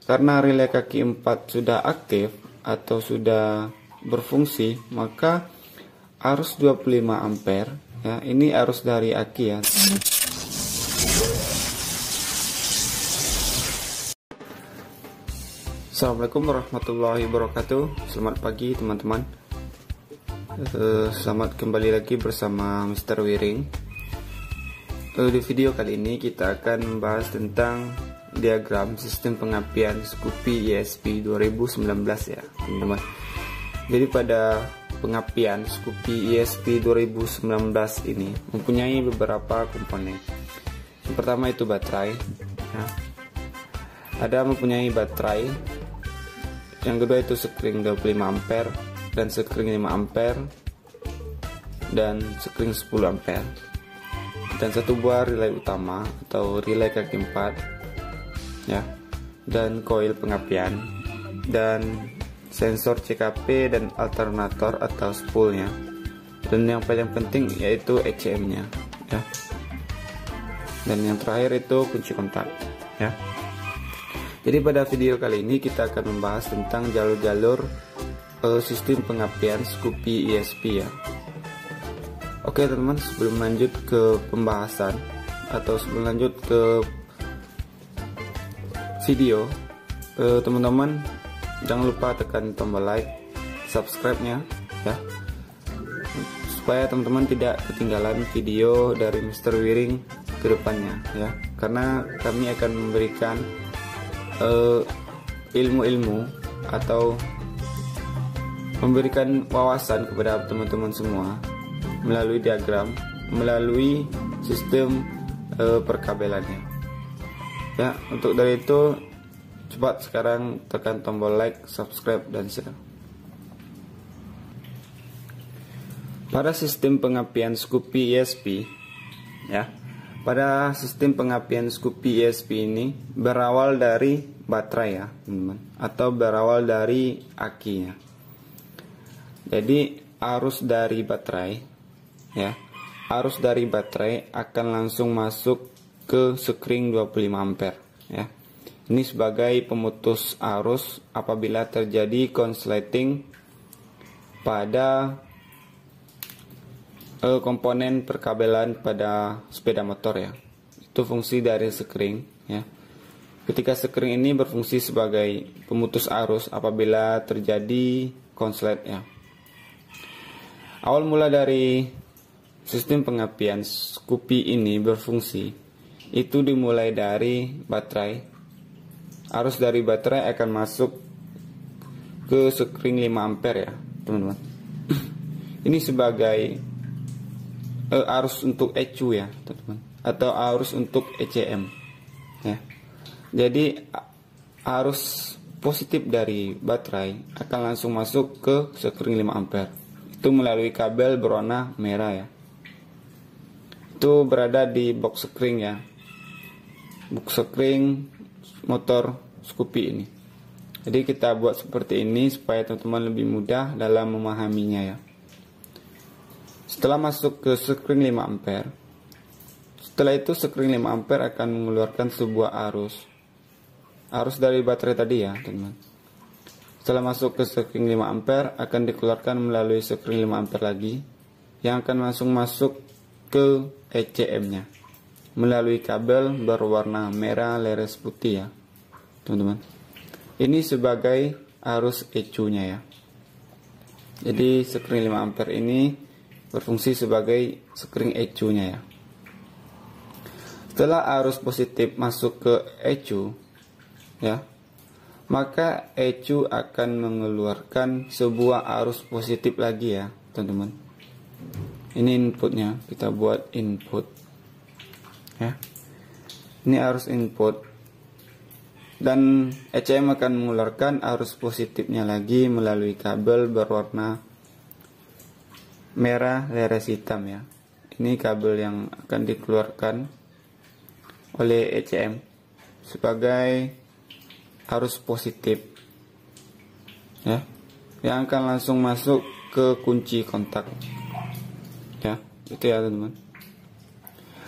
karena relay kaki 4 sudah aktif atau sudah berfungsi, maka arus 25 ampere ya, ini arus dari aki ya. Assalamualaikum warahmatullahi wabarakatuh. Selamat pagi teman-teman. Selamat kembali lagi bersama Mr. Wiring. Di video kali ini kita akan membahas tentang diagram sistem pengapian Scoopy ESP 2019 ya teman-teman. Jadi pada pengapian Scoopy ESP 2019 ini mempunyai beberapa komponen. Yang pertama itu baterai ya. Ada mempunyai baterai. Yang kedua itu sekring 25 ampere dan sekring 5 ampere dan sekring 10 ampere. Dan satu buah relay utama atau relay kaki 4 ya, dan koil pengapian dan sensor CKP dan alternator atau spoolnya, dan yang paling penting yaitu ECM-nya ya. Dan yang terakhir itu kunci kontak ya. Jadi pada video kali ini kita akan membahas tentang jalur-jalur sistem pengapian Scoopy ESP ya. Oke teman-teman, sebelum lanjut ke pembahasan atau sebelum lanjut ke video, teman-teman jangan lupa tekan tombol like, subscribe-nya ya, supaya teman-teman tidak ketinggalan video dari Mr. Wiring ke depannya ya, karena kami akan memberikan ilmu-ilmu atau memberikan wawasan kepada teman-teman semua melalui diagram, melalui sistem perkabelannya ya. Untuk dari itu cepat sekarang tekan tombol like, subscribe, dan share. Pada sistem pengapian Scoopy ESP ya, pada sistem pengapian Scoopy ESP ini berawal dari baterai ya teman-teman, atau berawal dari akinya. Jadi arus dari baterai ya, arus dari baterai akan langsung masuk ke sekring 25 ampere ya. Ini sebagai pemutus arus apabila terjadi konsleting pada komponen perkabelan pada sepeda motor ya. Itu fungsi dari sekring ya. Ketika sekring ini berfungsi sebagai pemutus arus apabila terjadi konslet ya. Awal mula dari sistem pengapian Scoopy ini berfungsi itu dimulai dari baterai. Arus dari baterai akan masuk ke sekring 5 ampere ya teman-teman. Ini sebagai arus untuk ECU ya teman-teman, atau arus untuk ECM ya. Jadi arus positif dari baterai akan langsung masuk ke sekring 5 ampere. Itu melalui kabel berwarna merah ya. Itu berada di box sekring ya, box sekring motor Scoopy ini. Jadi kita buat seperti ini supaya teman-teman lebih mudah dalam memahaminya ya. Setelah masuk ke sekring 5 ampere, setelah itu sekring 5 ampere akan mengeluarkan sebuah arus dari baterai tadi ya teman-teman. Setelah masuk ke sekring 5 ampere akan dikeluarkan melalui sekring 5 ampere lagi, yang akan langsung masuk ke ECM-nya melalui kabel berwarna merah leres putih ya teman-teman. Ini sebagai arus ECU-nya ya. Jadi sekring 5 ampere ini berfungsi sebagai sekring ECU-nya ya. Setelah arus positif masuk ke ECU ya, maka ECU akan mengeluarkan sebuah arus positif lagi ya teman-teman. Ini inputnya, kita buat input ya. Ini arus input, dan ECM akan mengeluarkan arus positifnya lagi melalui kabel berwarna merah leres hitam ya. Ini kabel yang akan dikeluarkan oleh ECM sebagai arus positif ya, yang akan langsung masuk ke kunci kontak ya. Itu ya teman-teman.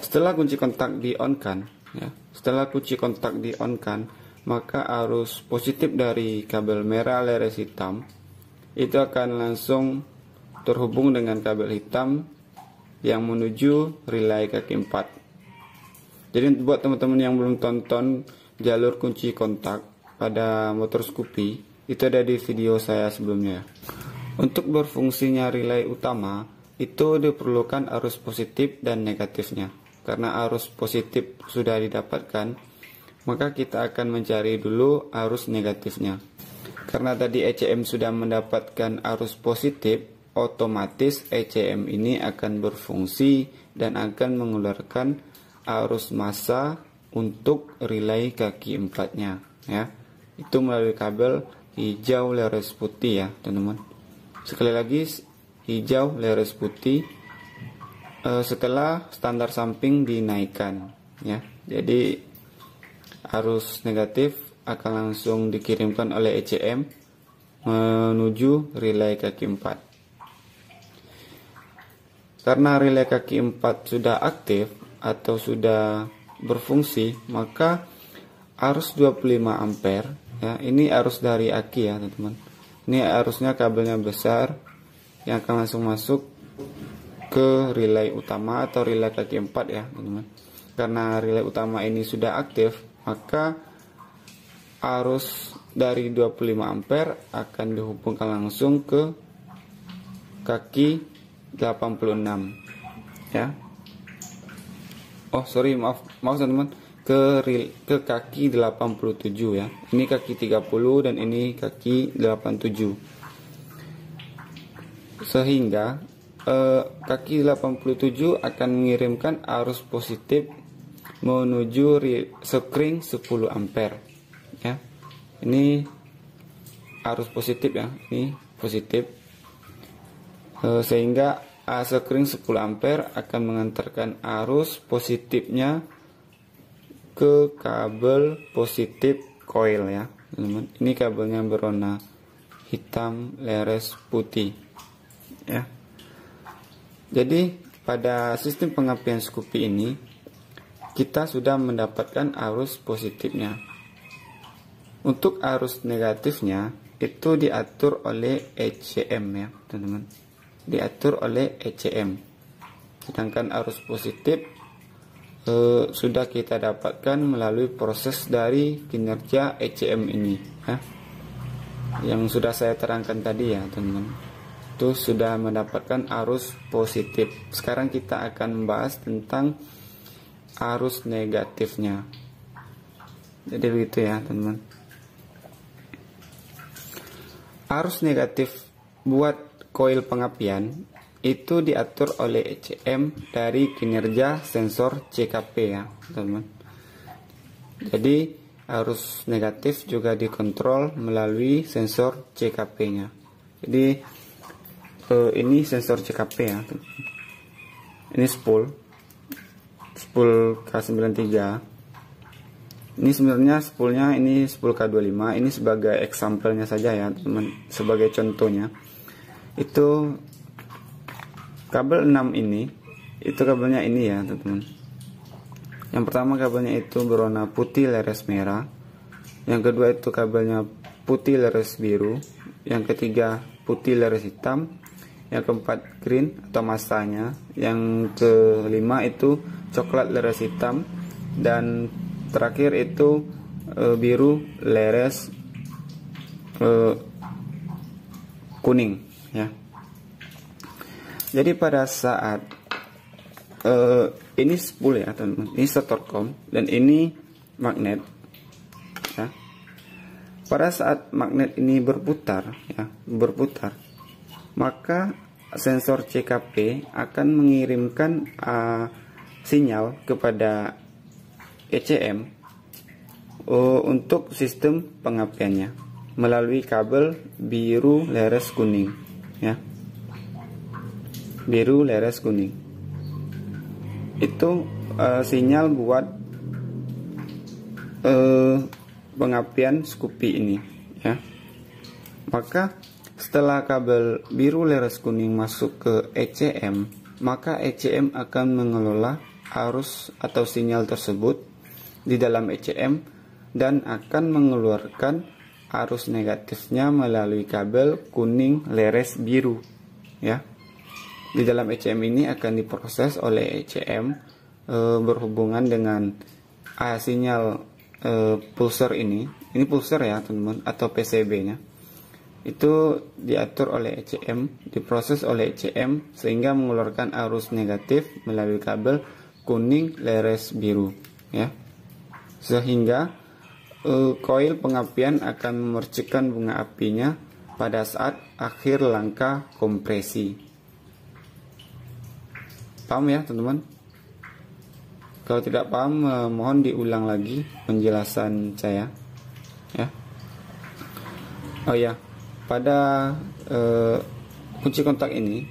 Setelah kunci kontak di on kan ya, setelah kunci kontak di on kan, maka arus positif dari kabel merah leres hitam itu akan langsung terhubung dengan kabel hitam yang menuju relay kaki 4. Jadi buat teman-teman yang belum tonton jalur kunci kontak pada motor Scoopy, itu ada di video saya sebelumnya. Untuk berfungsinya relay utama itu diperlukan arus positif dan negatifnya. Karena arus positif sudah didapatkan, maka kita akan mencari dulu arus negatifnya. Karena tadi ECM sudah mendapatkan arus positif, otomatis ECM ini akan berfungsi dan akan mengeluarkan arus massa untuk relay kaki 4-nya, ya. Itu melalui kabel hijau leres putih, ya teman-teman. Sekali lagi, hijau leres putih setelah standar samping dinaikkan, ya. Jadi arus negatif akan langsung dikirimkan oleh ECM menuju relay kaki 4. Karena relay kaki 4 sudah aktif atau sudah berfungsi, maka arus 25 ampere, ya, ini arus dari aki, ya teman-teman. Ini arusnya kabelnya besar yang akan langsung masuk ke relay utama atau relay kaki 4, ya teman-teman. Karena relay utama ini sudah aktif, maka arus dari 25 ampere akan dihubungkan langsung ke kaki 86, ya. Oh sorry, maaf teman-teman, ke kaki 87, ya. Ini kaki 30 dan ini kaki 87. Sehingga kaki 87 akan mengirimkan arus positif menuju sekring 10 ampere, ya. Ini arus positif, ya. Ini positif. Sehingga sekring 10 ampere akan mengantarkan arus positifnya ke kabel positif coil, ya teman-teman. Ini kabelnya berwarna hitam leres putih, ya. Jadi pada sistem pengapian Scoopy ini kita sudah mendapatkan arus positifnya. Untuk arus negatifnya itu diatur oleh ECM, ya teman-teman. Diatur oleh ECM. Sedangkan arus positif sudah kita dapatkan melalui proses dari kinerja ECM ini, ya. Yang sudah saya terangkan tadi, ya teman-teman. Itu sudah mendapatkan arus positif. Sekarang kita akan membahas tentang arus negatifnya. Jadi begitu, ya teman-teman. Arus negatif buat koil pengapian itu diatur oleh ECM dari kinerja sensor CKP, ya teman-teman. Jadi arus negatif juga dikontrol melalui sensor CKP-nya. Jadi ini sensor CKP, ya. Ini spool K93. Ini sebenarnya spoolnya ini spool K25. Ini sebagai example-nya saja, ya teman, sebagai contohnya. Itu kabel 6 ini, itu kabelnya ini, ya teman-teman. Yang pertama kabelnya itu berwarna putih leres merah. Yang kedua itu kabelnya putih leres biru. Yang ketiga putih leres hitam. Yang keempat green atau masanya. Yang kelima itu coklat leres hitam. Dan terakhir itu biru leres kuning, ya. Jadi pada saat ini spool, ya teman-teman, ini statorcom dan ini magnet, ya. Pada saat magnet ini berputar, ya, maka sensor CKP akan mengirimkan sinyal kepada ECM untuk sistem pengapiannya melalui kabel biru leres kuning, ya. Biru leres kuning itu sinyal buat pengapian Scoopy ini, ya. Maka setelah kabel biru leres kuning masuk ke ECM, maka ECM akan mengelola arus atau sinyal tersebut di dalam ECM dan akan mengeluarkan arus negatifnya melalui kabel kuning leres biru ya. Di dalam ECM ini akan diproses oleh ECM berhubungan dengan sinyal pulsar ini pulsar ya teman-teman, atau PCB-nya. Itu diatur oleh ECM, diproses oleh ECM sehingga mengeluarkan arus negatif melalui kabel kuning leres biru ya. Sehingga koil pengapian akan memercikkan bunga apinya pada saat akhir langkah kompresi. Paham ya teman-teman? Kalau tidak paham, mohon diulang lagi penjelasan saya ya. Oh ya, pada kunci kontak ini,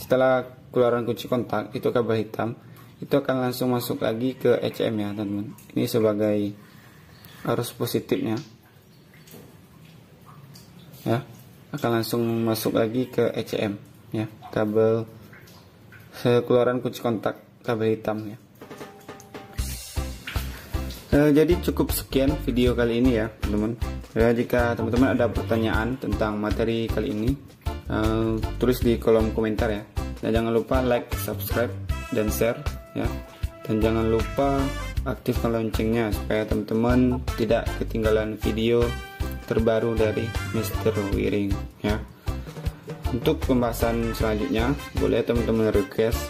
setelah keluaran kunci kontak itu kabel hitam itu akan langsung masuk lagi ke ECM ya teman-teman. Ini sebagai arus positifnya ya, akan langsung masuk lagi ke ECM ya, kabel keluaran kunci kontak kabel hitam ya. Jadi cukup sekian video kali ini ya teman-teman. Jika teman-teman ada pertanyaan tentang materi kali ini, tulis di kolom komentar ya. Dan jangan lupa like, subscribe, dan share ya. Dan jangan lupa aktifkan loncengnya supaya teman-teman tidak ketinggalan video terbaru dari Mr. Wiring ya. Untuk pembahasan selanjutnya boleh teman-teman request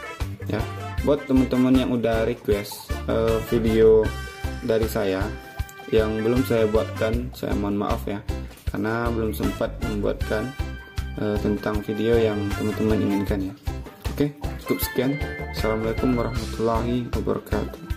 ya. Buat teman-teman yang udah request video dari saya yang belum saya buatkan, saya mohon maaf ya, karena belum sempat membuatkan tentang video yang teman-teman inginkan ya. Oke, cukup sekian. Assalamualaikum warahmatullahi wabarakatuh.